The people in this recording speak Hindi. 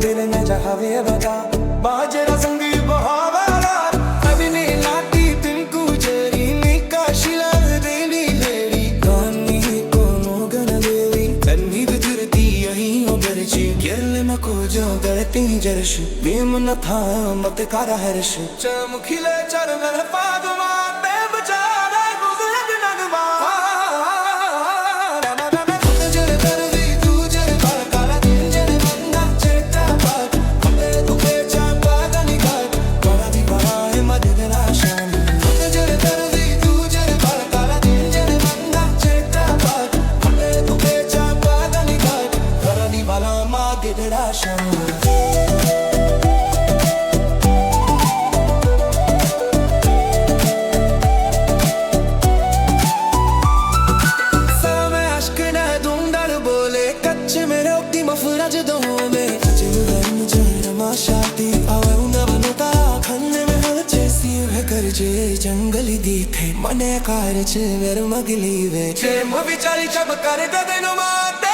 दिल में जहावे बता बाजरा संगी बहावाला अभिने लाती तिनको जरी निका शिला देली लेरी कानी को मोगन लेरी तन्नी बिधरती यही ओबरची गेले मको जो गलती जरश बीम न था मत कारा हर्ष चमखिले चर में पादमा ते बचारा गुजर नगमा जंगली दीथे मने कार चे मेर मगली वे चे मुवी चाली चब कर दे नो माते